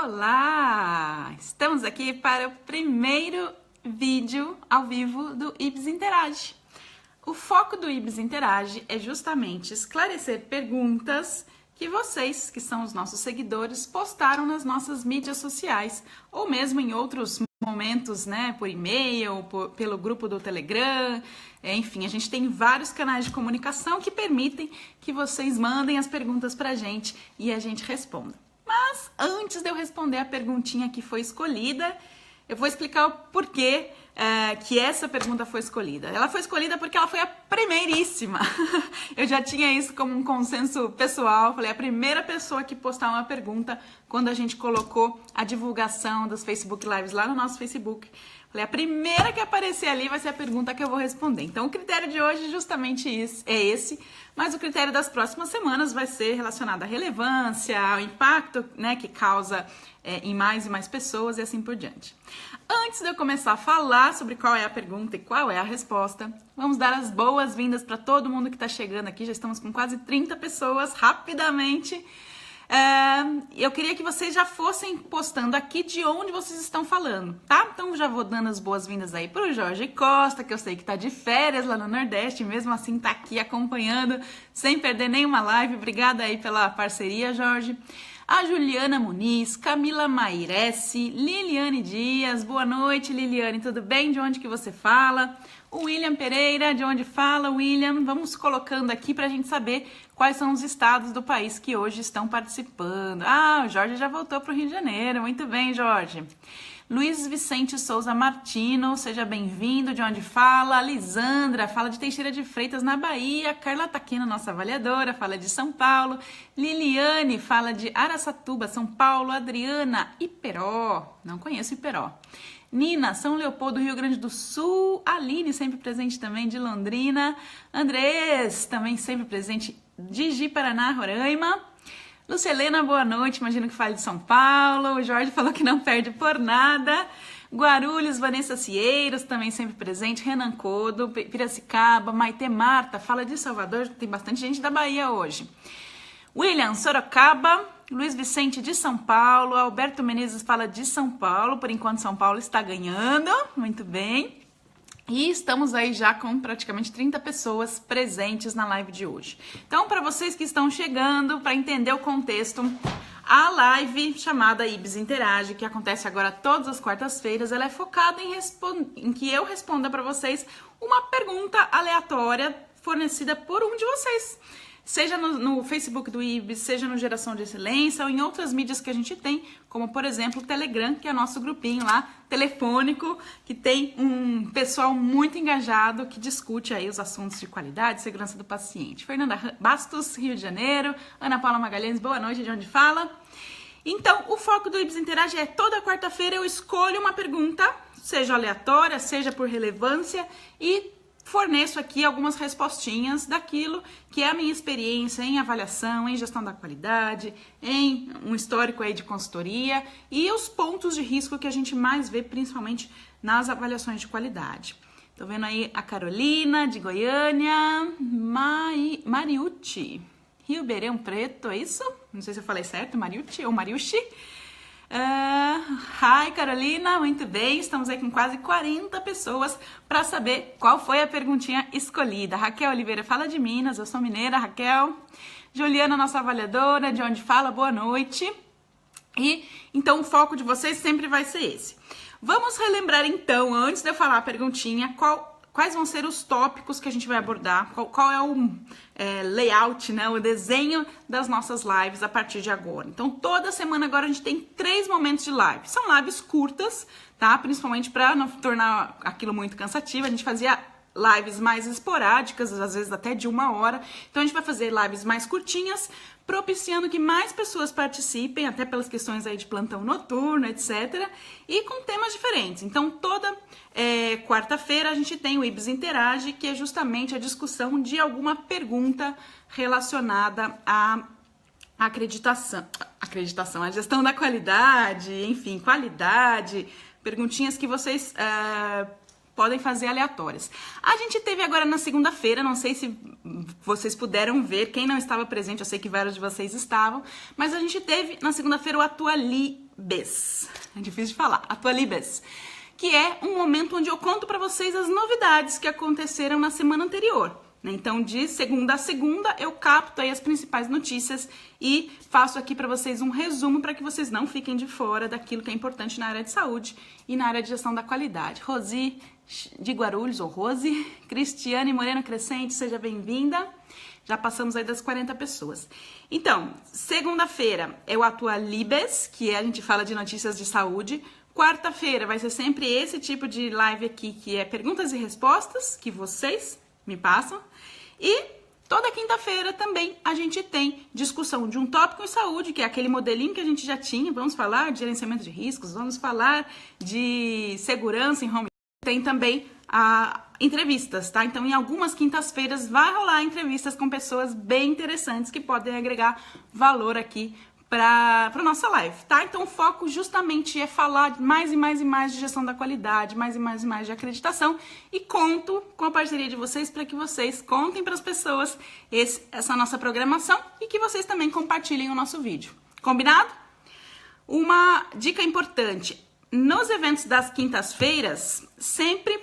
Olá! Estamos aqui para o primeiro vídeo ao vivo do IBS Interage. O foco do IBS Interage é justamente esclarecer perguntas que vocês, que são os nossos seguidores, postaram nas nossas mídias sociais ou mesmo em outros momentos, né, por e-mail, pelo grupo do Telegram, enfim, a gente tem vários canais de comunicação que permitem que vocês mandem as perguntas para a gente e a gente responda. Mas antes de eu responder a perguntinha que foi escolhida, eu vou explicar o porquê que essa pergunta foi escolhida. Ela foi escolhida porque ela foi a primeiríssima. Eu já tinha isso como um consenso pessoal. Falei, a primeira pessoa que postar uma pergunta quando a gente colocou a divulgação dos Facebook Lives lá no nosso Facebook. Falei, a primeira que aparecer ali vai ser a pergunta que eu vou responder. Então, o critério de hoje justamente é esse, mas o critério das próximas semanas vai ser relacionado à relevância, ao impacto, né, que causa em mais e mais pessoas e assim por diante. Antes de eu começar a falar sobre qual é a pergunta e qual é a resposta, vamos dar as boas-vindas para todo mundo que está chegando aqui. Já estamos com quase 30 pessoas, rapidamente. Eu queria que vocês já fossem postando aqui de onde vocês estão falando, tá? Então já vou dando as boas-vindas aí pro Jorge Costa, que eu sei que tá de férias lá no Nordeste, mesmo assim tá aqui acompanhando, sem perder nenhuma live. Obrigada aí pela parceria, Jorge. A Juliana Muniz, Camila Mairesse, Liliane Dias. Boa noite, Liliane, tudo bem? De onde que você fala? O William Pereira, de onde fala, William? Vamos colocando aqui para a gente saber quais são os estados do país que hoje estão participando. Ah, o Jorge já voltou para o Rio de Janeiro. Muito bem, Jorge. Luiz Vicente Souza Martino, seja bem-vindo. De onde fala? Lisandra, fala de Teixeira de Freitas, na Bahia. Carla Taquino, nossa avaliadora, fala de São Paulo. Liliane, fala de Araçatuba, São Paulo. Adriana, Iperó. Não conheço Iperó. Nina, São Leopoldo, Rio Grande do Sul. Aline, sempre presente também, de Londrina. Andrés, também sempre presente, de Ji-Paraná, Roraima. Lucelena, boa noite, imagino que fale de São Paulo. O Jorge falou que não perde por nada. Guarulhos, Vanessa Cieiros, também sempre presente. Renan Codo, Piracicaba, Maite Marta, fala de Salvador, tem bastante gente da Bahia hoje. William, Sorocaba. Luiz Vicente, de São Paulo. Alberto Menezes fala de São Paulo, por enquanto São Paulo está ganhando, muito bem. E estamos aí já com praticamente 30 pessoas presentes na live de hoje. Então, para vocês que estão chegando, para entender o contexto, a live chamada IBS Interage, que acontece agora todas as quartas-feiras, ela é focada em que eu responda para vocês uma pergunta aleatória fornecida por um de vocês. Seja no Facebook do IBS, seja no Geração de Excelência ou em outras mídias que a gente tem, como por exemplo o Telegram, que é nosso grupinho lá, telefônico, que tem um pessoal muito engajado que discute aí os assuntos de qualidade e segurança do paciente. Fernanda Bastos, Rio de Janeiro. Ana Paula Magalhães, boa noite, de onde fala? Então, o foco do IBS Interage é toda quarta-feira eu escolho uma pergunta, seja aleatória, seja por relevância, e forneço aqui algumas respostinhas daquilo que é a minha experiência em avaliação, em gestão da qualidade, em um histórico aí de consultoria e os pontos de risco que a gente mais vê, principalmente nas avaliações de qualidade. Tô vendo aí a Carolina, de Goiânia, Mariucci, Ribeirão Preto, é isso? Não sei se eu falei certo, Mariucci ou Mariucci. Hi, Carolina, muito bem, estamos aí com quase 40 pessoas para saber qual foi a perguntinha escolhida. Raquel Oliveira fala de Minas, eu sou mineira, Raquel. Juliana, nossa avaliadora, de onde fala, boa noite. E então o foco de vocês sempre vai ser esse. Vamos relembrar então, antes de eu falar a perguntinha, quais vão ser os tópicos que a gente vai abordar, qual é o layout, né, o desenho das nossas lives a partir de agora. Então, toda semana agora a gente tem 3 momentos de live. São lives curtas, tá? Principalmente para não tornar aquilo muito cansativo. A gente fazia lives mais esporádicas, às vezes até de 1 hora. Então, a gente vai fazer lives mais curtinhas, propiciando que mais pessoas participem, até pelas questões aí de plantão noturno, etc. E com temas diferentes. Então, toda quarta-feira a gente tem o IBS Interage, que é justamente a discussão de alguma pergunta relacionada à acreditação, a gestão da qualidade, enfim, qualidade, perguntinhas que vocês podem fazer aleatórias. A gente teve agora na segunda-feira, não sei se vocês puderam ver, quem não estava presente, eu sei que vários de vocês estavam, mas a gente teve na segunda-feira o Atualibes. É difícil de falar, Atualibes, que é um momento onde eu conto para vocês as novidades que aconteceram na semana anterior. Então, de segunda a segunda, eu capto aí as principais notícias e faço aqui para vocês um resumo para que vocês não fiquem de fora daquilo que é importante na área de saúde e na área de gestão da qualidade. Rosi de Guarulhos, ou Rose, Cristiane Moreno Crescente, seja bem-vinda. Já passamos aí das 40 pessoas. Então, segunda-feira é o Atualibes, que a gente fala de notícias de saúde. Quarta-feira vai ser sempre esse tipo de live aqui, que é perguntas e respostas, que vocês me passam. E toda quinta-feira também a gente tem discussão de um tópico em saúde, que é aquele modelinho que a gente já tinha. Vamos falar de gerenciamento de riscos, vamos falar de segurança em home. Tem também entrevistas, tá? Então, em algumas quintas-feiras vai rolar entrevistas com pessoas bem interessantes que podem agregar valor aqui para a nossa live, tá? Então, o foco justamente é falar mais e mais e mais de gestão da qualidade, mais e mais e mais de acreditação, e conto com a parceria de vocês para que vocês contem para as pessoas essa nossa programação e que vocês também compartilhem o nosso vídeo. Combinado? Uma dica importante, nos eventos das quintas-feiras, sempre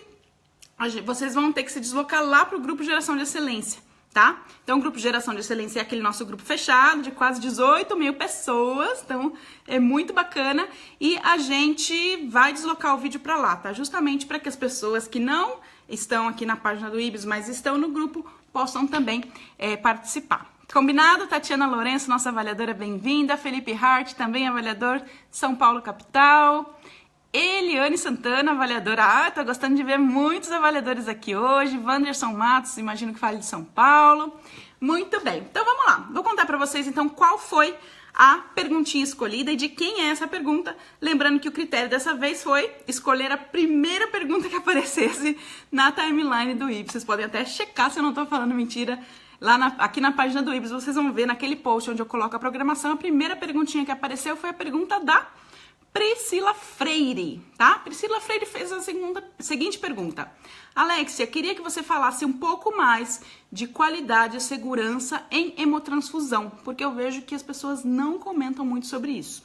vocês vão ter que se deslocar lá para o Grupo Geração de Excelência, tá? Então, o Grupo Geração de Excelência é aquele nosso grupo fechado de quase 18 mil pessoas, então é muito bacana, e a gente vai deslocar o vídeo para lá, tá? Justamente para que as pessoas que não estão aqui na página do IBS, mas estão no grupo, possam também participar. Combinado? Tatiana Lourenço, nossa avaliadora, bem-vinda. Felipe Hart, também avaliador de São Paulo, capital. Eliane Santana, avaliadora. Tô gostando de ver muitos avaliadores aqui hoje. Wanderson Matos, imagino que fale de São Paulo. Muito bem, então vamos lá. Vou contar para vocês então qual foi a perguntinha escolhida e de quem é essa pergunta. Lembrando que o critério dessa vez foi escolher a primeira pergunta que aparecesse na timeline do IBS. Vocês podem até checar se eu não tô falando mentira. Aqui na página do IBS, vocês vão ver naquele post onde eu coloco a programação, a primeira perguntinha que apareceu foi a pergunta da Priscila Freire, tá? Priscila Freire fez a seguinte pergunta. Alexia, queria que você falasse um pouco mais de qualidade e segurança em hemotransfusão, porque eu vejo que as pessoas não comentam muito sobre isso.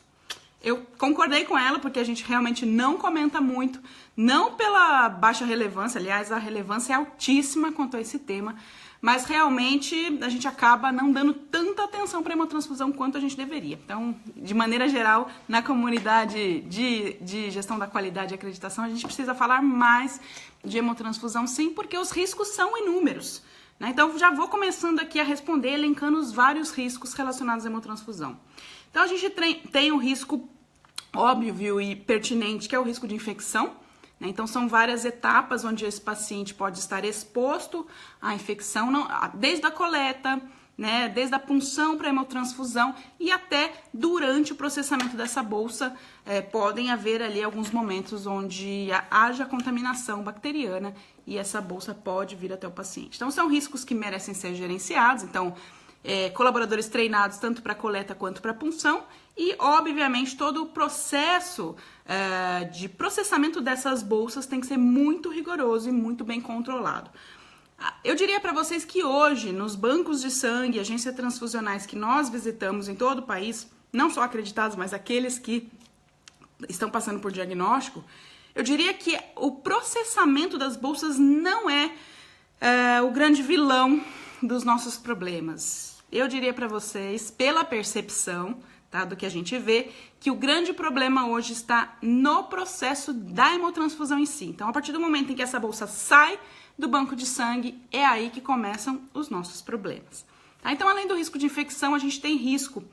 Eu concordei com ela, porque a gente realmente não comenta muito, não pela baixa relevância, aliás, a relevância é altíssima quanto a esse tema, mas realmente a gente acaba não dando tanta atenção para a hemotransfusão quanto a gente deveria. Então, de maneira geral, na comunidade de gestão da qualidade e acreditação, a gente precisa falar mais de hemotransfusão, sim, porque os riscos são inúmeros, né? Então, já vou começando aqui a responder, elencando os vários riscos relacionados à hemotransfusão. Então, a gente tem o risco óbvio e pertinente, que é o risco de infecção. Então, são várias etapas onde esse paciente pode estar exposto à infecção, desde a coleta, né, desde a punção para a hemotransfusão e até durante o processamento dessa bolsa, podem haver ali alguns momentos onde haja contaminação bacteriana e essa bolsa pode vir até o paciente. Então, são riscos que merecem ser gerenciados, então, colaboradores treinados tanto para coleta quanto para punção e, obviamente, todo o processo de processamento dessas bolsas tem que ser muito rigoroso e muito bem controlado. Eu diria para vocês que hoje, nos bancos de sangue, agências transfusionais que nós visitamos em todo o país, não só acreditados, mas aqueles que estão passando por diagnóstico, eu diria que o processamento das bolsas não é o grande vilão dos nossos problemas. Eu diria para vocês, pela percepção, tá, do que a gente vê, que o grande problema hoje está no processo da hemotransfusão em si. Então, a partir do momento em que essa bolsa sai do banco de sangue, é aí que começam os nossos problemas. Tá? Então, além do risco de infecção, a gente tem risco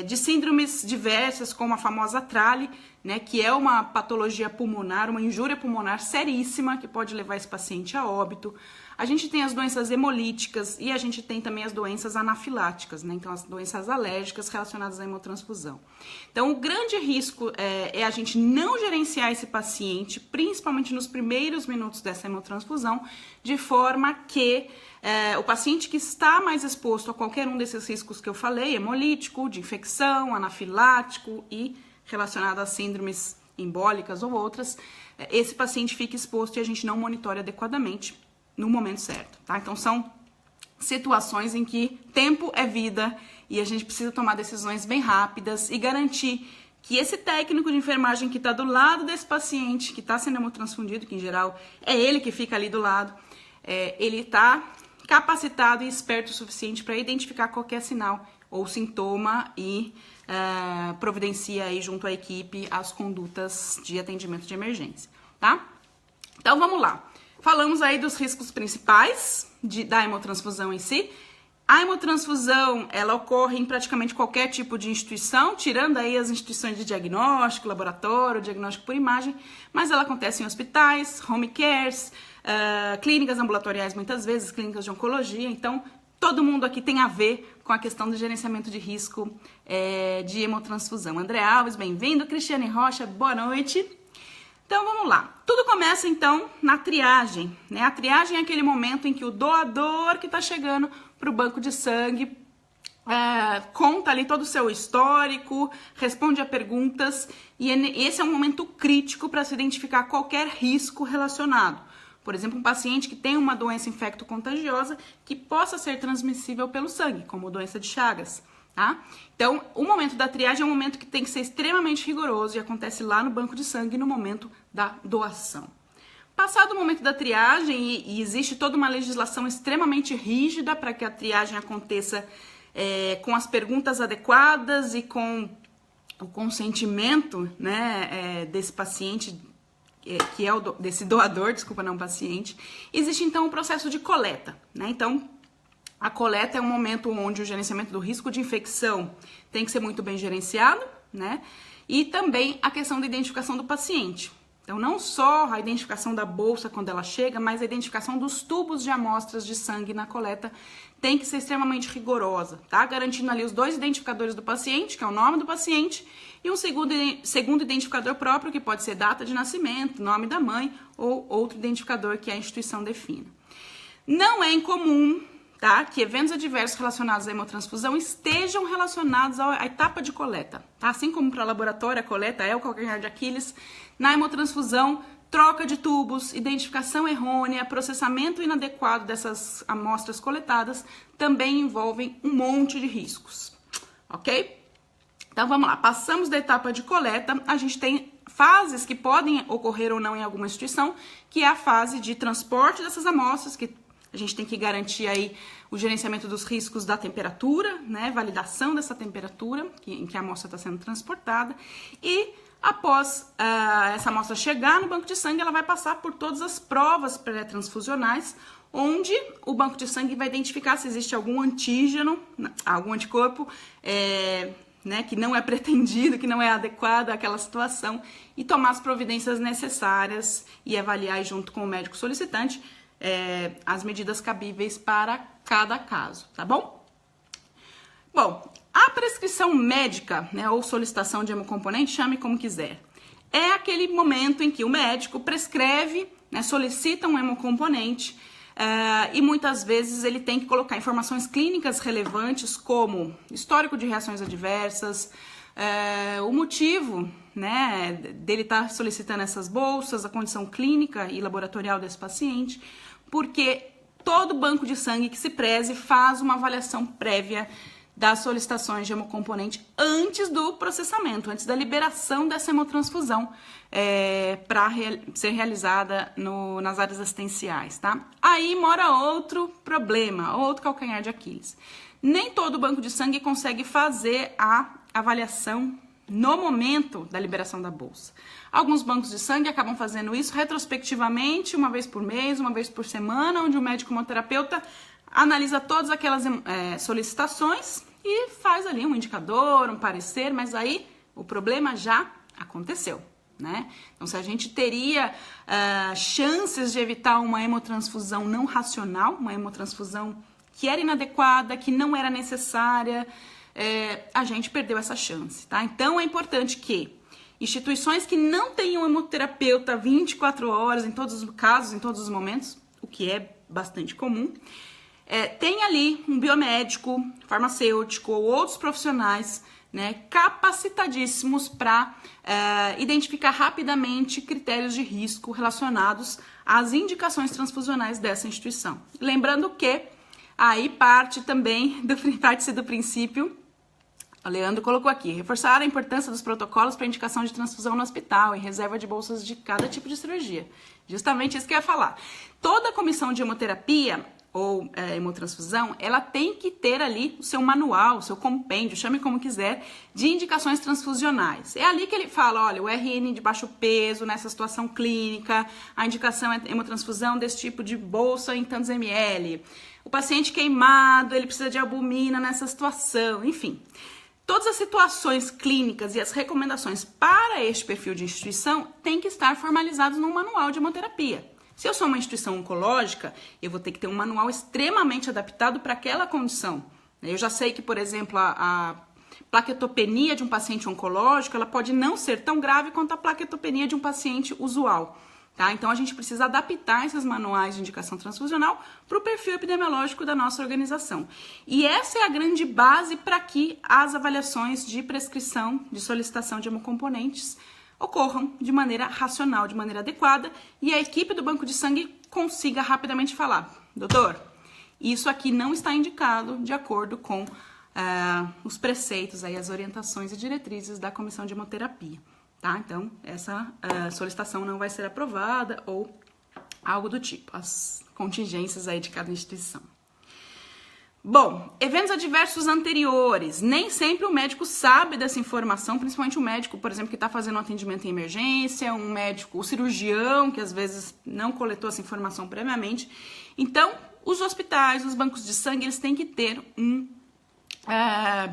de síndromes diversas, como a famosa trale, né, que é uma patologia pulmonar, uma injúria pulmonar seríssima, que pode levar esse paciente a óbito. A gente tem as doenças hemolíticas e a gente tem também as doenças anafiláticas, né? Então, as doenças alérgicas relacionadas à hemotransfusão. Então, o grande risco é a gente não gerenciar esse paciente, principalmente nos primeiros minutos dessa hemotransfusão, de forma que o paciente que está mais exposto a qualquer um desses riscos que eu falei, hemolítico, de infecção, anafilático e relacionado às síndromes embólicas ou outras, esse paciente fica exposto e a gente não monitora adequadamente no momento certo, tá? Então, são situações em que tempo é vida e a gente precisa tomar decisões bem rápidas e garantir que esse técnico de enfermagem que está do lado desse paciente que está sendo hemotransfundido, que em geral é ele que fica ali do lado, ele está capacitado e esperto o suficiente para identificar qualquer sinal ou sintoma e providencia aí junto à equipe as condutas de atendimento de emergência, tá? Então vamos lá. Falamos aí dos riscos principais da hemotransfusão em si. A hemotransfusão, ela ocorre em praticamente qualquer tipo de instituição, tirando aí as instituições de diagnóstico, laboratório, diagnóstico por imagem, mas ela acontece em hospitais, home cares, clínicas ambulatoriais muitas vezes, clínicas de oncologia. Então, todo mundo aqui tem a ver com a questão do gerenciamento de risco de hemotransfusão. André Alves, bem-vindo. Cristiane Rocha, boa noite. Então, vamos lá. Tudo começa, então, na triagem, né? A triagem é aquele momento em que o doador que está chegando para o banco de sangue conta ali todo o seu histórico, responde a perguntas, e esse é um momento crítico para se identificar qualquer risco relacionado. Por exemplo, um paciente que tem uma doença infecto-contagiosa que possa ser transmissível pelo sangue, como doença de Chagas. Tá? Então, o momento da triagem é um momento que tem que ser extremamente rigoroso e acontece lá no banco de sangue no momento da doação. Passado o momento da triagem, e existe toda uma legislação extremamente rígida para que a triagem aconteça com as perguntas adequadas e com o consentimento, né, desse paciente, que é desse doador, desculpa, não paciente. Existe então o processo de coleta, né? Então, a coleta é um momento onde o gerenciamento do risco de infecção tem que ser muito bem gerenciado, né? E também a questão da identificação do paciente. Então, não só a identificação da bolsa quando ela chega, mas a identificação dos tubos de amostras de sangue na coleta tem que ser extremamente rigorosa, tá? Garantindo ali os 2 identificadores do paciente, que é o nome do paciente, e um segundo identificador próprio, que pode ser data de nascimento, nome da mãe, ou outro identificador que a instituição defina. Não é incomum, tá, que eventos adversos relacionados à hemotransfusão estejam relacionados à etapa de coleta. Tá? Assim como para o laboratório a coleta é o calcanhar de Aquiles, na hemotransfusão, troca de tubos, identificação errônea, processamento inadequado dessas amostras coletadas também envolvem um monte de riscos, ok? Então vamos lá, passamos da etapa de coleta, a gente tem fases que podem ocorrer ou não em alguma instituição, que é a fase de transporte dessas amostras, que a gente tem que garantir aí o gerenciamento dos riscos da temperatura, né, validação dessa temperatura em que a amostra está sendo transportada, e após essa amostra chegar no banco de sangue, ela vai passar por todas as provas pré-transfusionais, onde o banco de sangue vai identificar se existe algum antígeno, algum anticorpo, né, que não é pretendido, que não é adequado àquela situação, e tomar as providências necessárias e avaliar junto com o médico solicitante as medidas cabíveis para cada caso, tá bom? Bom, a prescrição médica, né, ou solicitação de hemocomponente, chame como quiser, é aquele momento em que o médico prescreve, né, solicita um hemocomponente e muitas vezes ele tem que colocar informações clínicas relevantes como histórico de reações adversas, o motivo, né, dele estar solicitando essas bolsas, a condição clínica e laboratorial desse paciente, porque todo banco de sangue que se preze faz uma avaliação prévia das solicitações de hemocomponente antes do processamento, antes da liberação dessa hemotransfusão para ser realizada nas áreas assistenciais, tá? Aí mora outro problema, outro calcanhar de Aquiles. Nem todo banco de sangue consegue fazer a avaliação no momento da liberação da bolsa. Alguns bancos de sangue acabam fazendo isso retrospectivamente, uma vez por mês, uma vez por semana, onde o médico hemoterapeuta analisa todas aquelas solicitações e faz ali um indicador, um parecer, mas aí o problema já aconteceu, né? Então, se a gente teria chances de evitar uma hemotransfusão não racional, uma hemotransfusão que era inadequada, que não era necessária, a gente perdeu essa chance, tá? Então, é importante que instituições que não tenham hemoterapeuta 24 horas em todos os casos, em todos os momentos, o que é bastante comum, tem ali um biomédico, farmacêutico ou outros profissionais, né, capacitadíssimos para identificar rapidamente critérios de risco relacionados às indicações transfusionais dessa instituição. Lembrando que aí parte do princípio, o Leandro colocou aqui, reforçar a importância dos protocolos para indicação de transfusão no hospital e reserva de bolsas de cada tipo de cirurgia. Justamente isso que eu ia falar. Toda comissão de hemoterapia ou hemotransfusão, ela tem que ter ali o seu manual, o seu compêndio, chame como quiser, de indicações transfusionais. É ali que ele fala, olha, o RN de baixo peso nessa situação clínica, a indicação é hemotransfusão desse tipo de bolsa em tantos ml. O paciente queimado, ele precisa de albumina nessa situação, enfim. Todas as situações clínicas e as recomendações para este perfil de instituição têm que estar formalizados num manual de hemoterapia. Se eu sou uma instituição oncológica, eu vou ter que ter um manual extremamente adaptado para aquela condição. Eu já sei que, por exemplo, a plaquetopenia de um paciente oncológico, ela pode não ser tão grave quanto a plaquetopenia de um paciente usual. Tá? Então, a gente precisa adaptar esses manuais de indicação transfusional para o perfil epidemiológico da nossa organização. E essa é a grande base para que as avaliações de prescrição, de solicitação de hemocomponentes ocorram de maneira racional, de maneira adequada, e a equipe do banco de sangue consiga rapidamente falar, doutor, isso aqui não está indicado de acordo com os preceitos, aí, as orientações e diretrizes da comissão de hemoterapia. Tá? Então, essa solicitação não vai ser aprovada ou algo do tipo, as contingências aí de cada instituição. Bom, eventos adversos anteriores. Nem sempre o médico sabe dessa informação, principalmente o médico, por exemplo, que está fazendo um atendimento em emergência, o cirurgião, que às vezes não coletou essa informação previamente. Então, os hospitais, os bancos de sangue, eles têm que ter um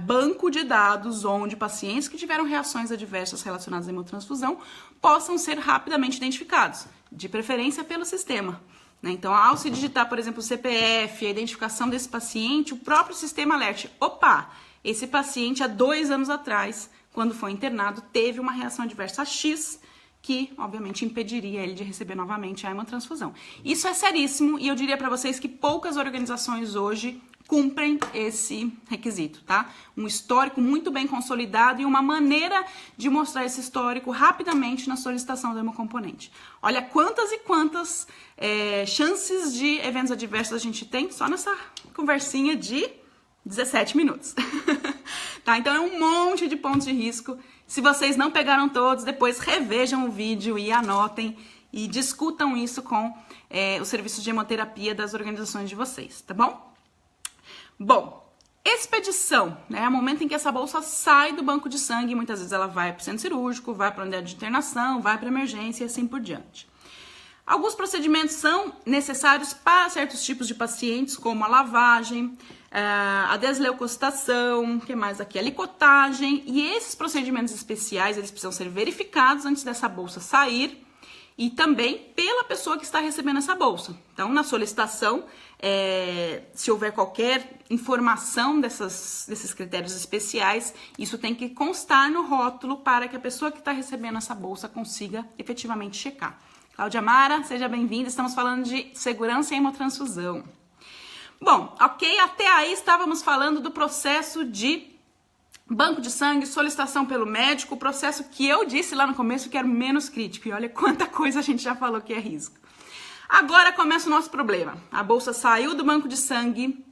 banco de dados onde pacientes que tiveram reações adversas relacionadas à hemotransfusão possam ser rapidamente identificados, de preferência pelo sistema. Então, ao se digitar, por exemplo, o CPF, a identificação desse paciente, o próprio sistema alerte, opa, esse paciente há 2 anos atrás, quando foi internado, teve uma reação adversa X, que, obviamente, impediria ele de receber novamente a hemotransfusão. Isso é seríssimo e eu diria para vocês que poucas organizações hoje cumprem esse requisito, tá? Um histórico muito bem consolidado e uma maneira de mostrar esse histórico rapidamente na solicitação do hemocomponente. Olha quantas e quantas chances de eventos adversos a gente tem só nessa conversinha de 17 minutos. Tá? Então é um monte de pontos de risco. Se vocês não pegaram todos, depois revejam o vídeo e anotem e discutam isso com os serviços de hemoterapia das organizações de vocês, tá bom? Bom, expedição, né? É o momento em que essa bolsa sai do banco de sangue, muitas vezes ela vai para o centro cirúrgico, vai para a unidade de internação, vai para a emergência e assim por diante. Alguns procedimentos são necessários para certos tipos de pacientes, como a lavagem, a desleucocitação, que mais aqui? A licotagem, e esses procedimentos especiais, eles precisam ser verificados antes dessa bolsa sair e também pela pessoa que está recebendo essa bolsa. Então, na solicitação, se houver qualquer informação desses critérios especiais, isso tem que constar no rótulo para que a pessoa que está recebendo essa bolsa consiga efetivamente checar. Cláudia Mara, seja bem-vinda. Estamos falando de segurança em hemotransfusão. Bom, ok, até aí estávamos falando do processo de banco de sangue, solicitação pelo médico, o processo que eu disse lá no começo que era o menos crítico. E olha quanta coisa a gente já falou que é risco. Agora começa o nosso problema. A bolsa saiu do banco de sangue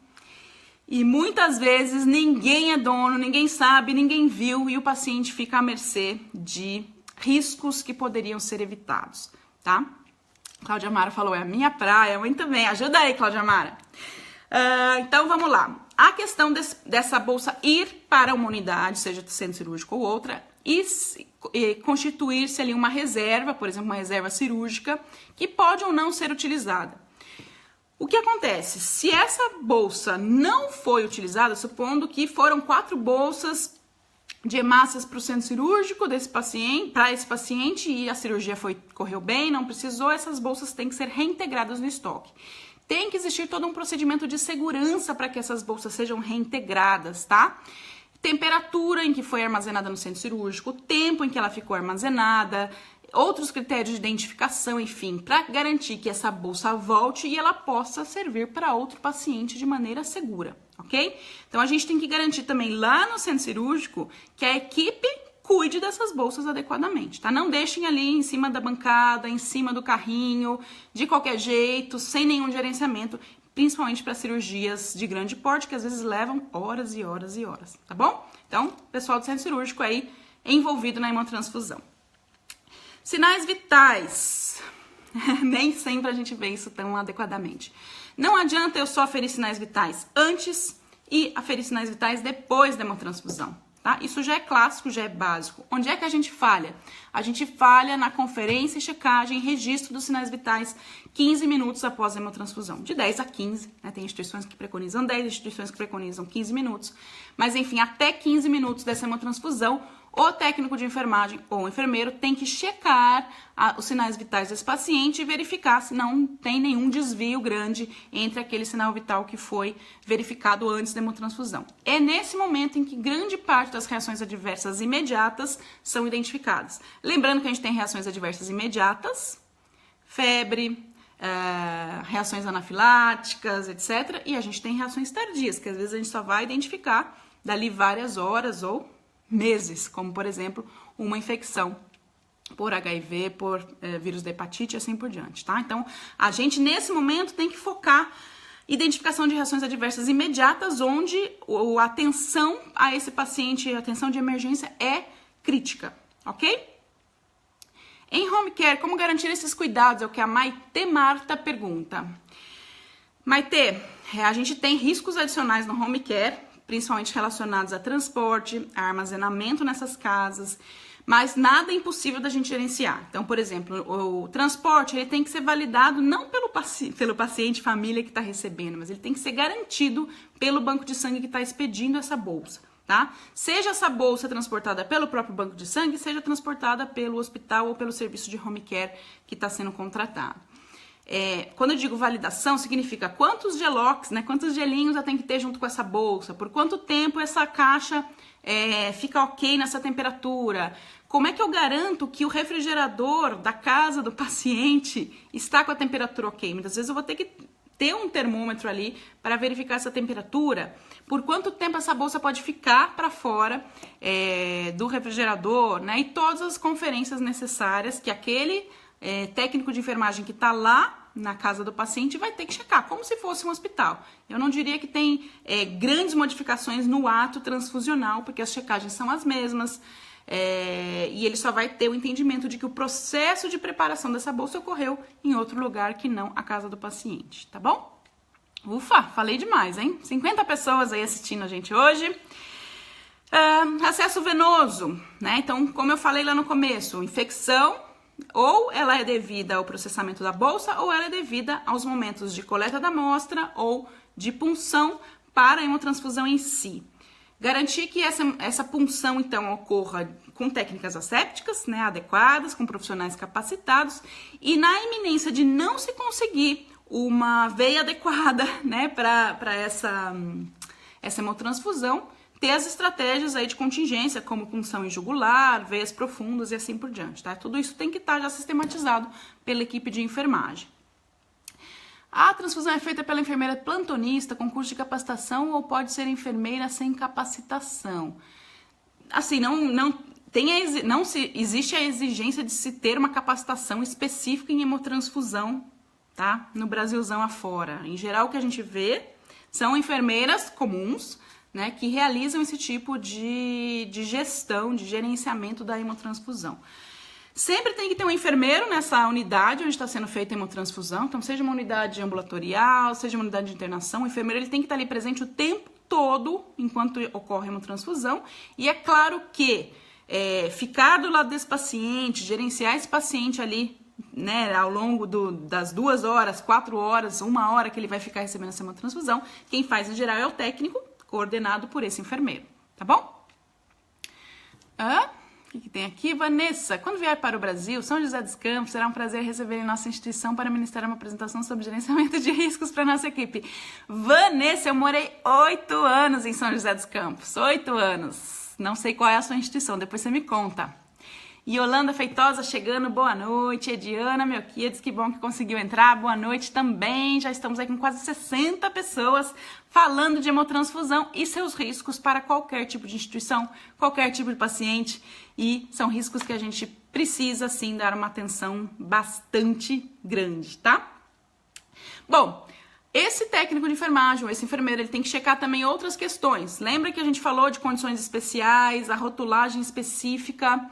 e muitas vezes ninguém é dono, ninguém sabe, ninguém viu e o paciente fica à mercê de riscos que poderiam ser evitados, tá? Cláudia Mara falou, é a minha praia. Muito bem, ajuda aí, Cláudia Mara. Então, vamos lá. A questão dessa bolsa ir para uma unidade, seja do centro cirúrgico ou outra, e constituir-se ali uma reserva, por exemplo, uma reserva cirúrgica, que pode ou não ser utilizada. O que acontece? Se essa bolsa não foi utilizada, supondo que foram 4 bolsas de hemácias para o centro cirúrgico desse paciente, para esse paciente, e a cirurgia correu bem, não precisou, essas bolsas têm que ser reintegradas no estoque. Tem que existir todo um procedimento de segurança para que essas bolsas sejam reintegradas, tá? Temperatura em que foi armazenada no centro cirúrgico, o tempo em que ela ficou armazenada, outros critérios de identificação, enfim, para garantir que essa bolsa volte e ela possa servir para outro paciente de maneira segura, ok? Então, a gente tem que garantir também lá no centro cirúrgico que a equipe cuide dessas bolsas adequadamente, tá? Não deixem ali em cima da bancada, em cima do carrinho, de qualquer jeito, sem nenhum gerenciamento, principalmente para cirurgias de grande porte, que às vezes levam horas e horas e horas, tá bom? Então, pessoal do centro cirúrgico aí envolvido na hemotransfusão. Sinais vitais. Nem sempre a gente vê isso tão adequadamente. Não adianta eu só aferir sinais vitais antes e aferir sinais vitais depois da hemotransfusão, tá? Isso já é clássico, já é básico. Onde é que a gente falha? A gente falha na conferência e checagem e registro dos sinais vitais 15 minutos após a hemotransfusão. De 10 a 15, né? Tem instituições que preconizam 10, instituições que preconizam 15 minutos. Mas, enfim, até 15 minutos dessa hemotransfusão, o técnico de enfermagem ou o enfermeiro tem que checar os sinais vitais desse paciente e verificar se não tem nenhum desvio grande entre aquele sinal vital que foi verificado antes da hemotransfusão. É nesse momento em que grande parte das reações adversas imediatas são identificadas. Lembrando que a gente tem reações adversas imediatas, febre, reações anafiláticas, etc. E a gente tem reações tardias, que às vezes a gente só vai identificar dali várias horas ou meses, como por exemplo uma infecção por HIV, por vírus da hepatite e assim por diante, tá? Então, a gente nesse momento tem que focar identificação de reações adversas imediatas, onde a atenção a esse paciente, a atenção de emergência é crítica, ok? Em home care, como garantir esses cuidados? É o que a Maite Marta pergunta. Maite, a gente tem riscos adicionais no home care, principalmente relacionados a transporte, a armazenamento nessas casas, mas nada é impossível da gente gerenciar. Então, por exemplo, o transporte ele tem que ser validado não pelo paciente, família que está recebendo, mas ele tem que ser garantido pelo banco de sangue que está expedindo essa bolsa, tá? Seja essa bolsa transportada pelo próprio banco de sangue, seja transportada pelo hospital ou pelo serviço de home care que está sendo contratado. Quando eu digo validação, significa quantos gelox, né, quantos gelinhos eu tenho que ter junto com essa bolsa, por quanto tempo essa caixa fica ok nessa temperatura, como é que eu garanto que o refrigerador da casa do paciente está com a temperatura ok. Muitas vezes eu vou ter que ter um termômetro ali para verificar essa temperatura, por quanto tempo essa bolsa pode ficar para fora do refrigerador, né, e todas as conferências necessárias que aquele técnico de enfermagem que está lá na casa do paciente vai ter que checar, como se fosse um hospital. Eu não diria que tem grandes modificações no ato transfusional, porque as checagens são as mesmas, e ele só vai ter o entendimento de que o processo de preparação dessa bolsa ocorreu em outro lugar que não a casa do paciente, tá bom? Ufa, falei demais, hein? 50 pessoas aí assistindo a gente hoje. Acesso venoso, né? Então, como eu falei lá no começo, infecção, ou ela é devida ao processamento da bolsa, ou ela é devida aos momentos de coleta da amostra ou de punção para a hemotransfusão em si. Garantir que essa punção, então, ocorra com técnicas assépticas, né, adequadas, com profissionais capacitados, e na iminência de não se conseguir uma veia adequada, né, para essa hemotransfusão, ter as estratégias aí de contingência, como punção em jugular, veias profundas e assim por diante, tá? Tudo isso tem que estar já sistematizado pela equipe de enfermagem. A transfusão é feita pela enfermeira plantonista com curso de capacitação ou pode ser enfermeira sem capacitação? Assim, existe a exigência de se ter uma capacitação específica em hemotransfusão, tá? No Brasilzão afora. Em geral, o que a gente vê são enfermeiras comuns, né, que realizam esse tipo de gestão, de gerenciamento da hemotransfusão. Sempre tem que ter um enfermeiro nessa unidade onde está sendo feita a hemotransfusão, então seja uma unidade ambulatorial, seja uma unidade de internação, o enfermeiro ele tem que estar ali presente o tempo todo enquanto ocorre a hemotransfusão, e é claro que ficar do lado desse paciente, gerenciar esse paciente ali, né, ao longo das 2 horas, 4 horas, 1 hora que ele vai ficar recebendo essa hemotransfusão, quem faz em geral é o técnico, coordenado por esse enfermeiro, tá bom? O que tem aqui? Vanessa, quando vier para o Brasil, São José dos Campos, será um prazer receber em nossa instituição para ministrar uma apresentação sobre gerenciamento de riscos para nossa equipe. Vanessa, eu morei 8 anos em São José dos Campos, 8 anos. Não sei qual é a sua instituição, depois você me conta. Yolanda Feitosa chegando, boa noite. Ediana Melquiades, que bom que conseguiu entrar, boa noite também. Já estamos aí com quase 60 pessoas falando de hemotransfusão e seus riscos para qualquer tipo de instituição, qualquer tipo de paciente. E são riscos que a gente precisa, sim, dar uma atenção bastante grande, tá? Bom, esse técnico de enfermagem, esse enfermeiro, ele tem que checar também outras questões. Lembra que a gente falou de condições especiais, a rotulagem específica,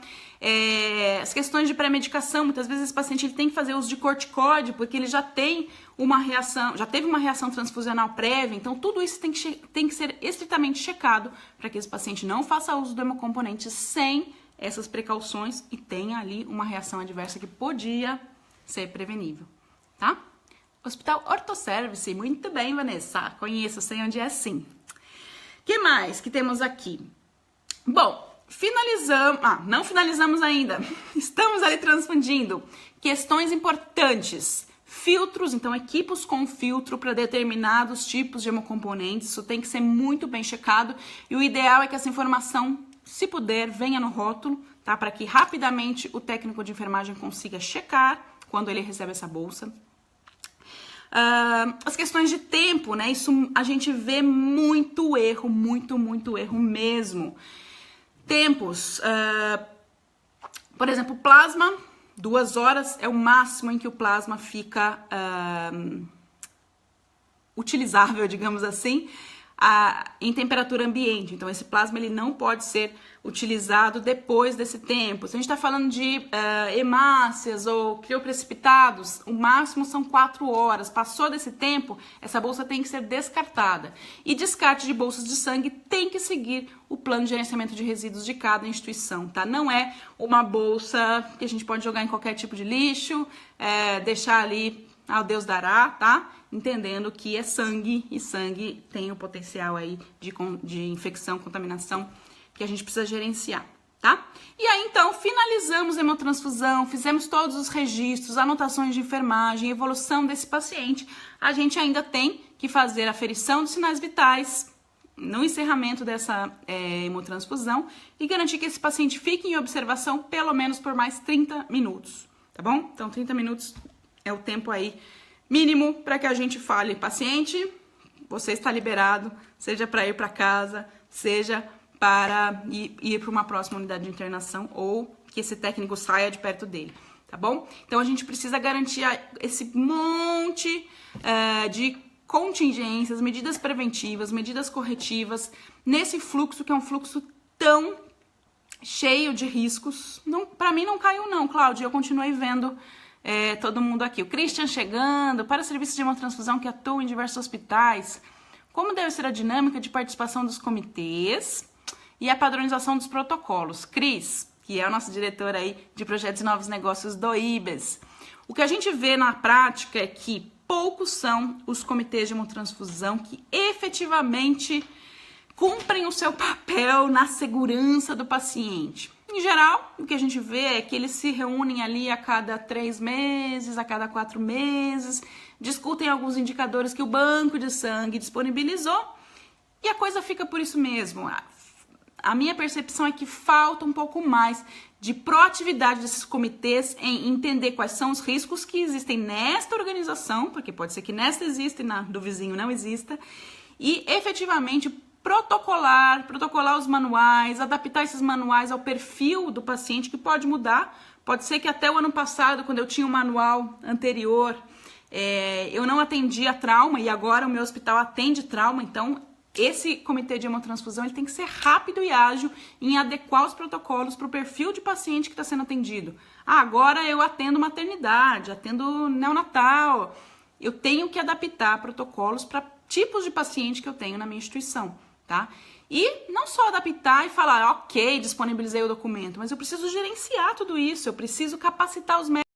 as questões de pré-medicação. Muitas vezes esse paciente ele tem que fazer uso de corticoide porque ele já tem uma reação, já teve uma reação transfusional prévia. Então tudo isso tem que ser estritamente checado para que esse paciente não faça uso do hemocomponente sem essas precauções e tenha ali uma reação adversa que podia ser prevenível, tá? Hospital Orthoservice, muito bem, Vanessa, conheço, sei onde é sim. O que mais que temos aqui? Bom, não finalizamos ainda, estamos ali transfundindo. Questões importantes, filtros, então equipos com filtro para determinados tipos de hemocomponentes, isso tem que ser muito bem checado e o ideal é que essa informação, se puder, venha no rótulo, tá? Para que rapidamente o técnico de enfermagem consiga checar quando ele recebe essa bolsa. As questões de tempo, né? Isso a gente vê muito erro, muito erro mesmo. Tempos, por exemplo, plasma, 2 horas é o máximo em que o plasma fica utilizável, digamos assim, em temperatura ambiente. Então, esse plasma ele não pode ser utilizado depois desse tempo. Se a gente está falando de hemácias ou crioprecipitados, o máximo são 4 horas. Passou desse tempo, essa bolsa tem que ser descartada. E descarte de bolsas de sangue tem que seguir o plano de gerenciamento de resíduos de cada instituição, tá? Não é uma bolsa que a gente pode jogar em qualquer tipo de lixo, deixar ali ao Deus dará, tá? Entendendo que é sangue e sangue tem o potencial aí de infecção, contaminação que a gente precisa gerenciar, tá? E aí, então, finalizamos a hemotransfusão, fizemos todos os registros, anotações de enfermagem, evolução desse paciente. A gente ainda tem que fazer a aferição dos sinais vitais no encerramento dessa hemotransfusão e garantir que esse paciente fique em observação pelo menos por mais 30 minutos, tá bom? Então, 30 minutos é o tempo aí mínimo para que a gente fale, paciente, você está liberado, seja para ir para casa, seja para ir para uma próxima unidade de internação ou que esse técnico saia de perto dele, tá bom? Então, a gente precisa garantir esse monte de contingências, medidas preventivas, medidas corretivas, nesse fluxo que é um fluxo tão cheio de riscos. Para mim não caiu não, Cláudia, eu continuei vendo todo mundo aqui. O Christian chegando, para o serviço de hemotransfusão que atua em diversos hospitais, como deve ser a dinâmica de participação dos comitês e a padronização dos protocolos? Cris, que é o nosso diretor aí de projetos e novos negócios do IBES. O que a gente vê na prática é que poucos são os comitês de hemotransfusão que efetivamente cumprem o seu papel na segurança do paciente. Em geral, o que a gente vê é que eles se reúnem ali a cada 3 meses, a cada 4 meses, discutem alguns indicadores que o banco de sangue disponibilizou e a coisa fica por isso mesmo. A minha percepção é que falta um pouco mais de proatividade desses comitês em entender quais são os riscos que existem nesta organização, porque pode ser que nesta exista e na do vizinho não exista, e efetivamente protocolar os manuais, adaptar esses manuais ao perfil do paciente, que pode mudar. Pode ser que até o ano passado, quando eu tinha um manual anterior, eu não atendia trauma e agora o meu hospital atende trauma. Então, esse comitê de hemotransfusão ele tem que ser rápido e ágil em adequar os protocolos para o perfil de paciente que está sendo atendido. Agora eu atendo maternidade, atendo neonatal. Eu tenho que adaptar protocolos para tipos de paciente que eu tenho na minha instituição, tá? E não só adaptar e falar, ok, disponibilizei o documento, mas eu preciso gerenciar tudo isso, eu preciso capacitar os médicos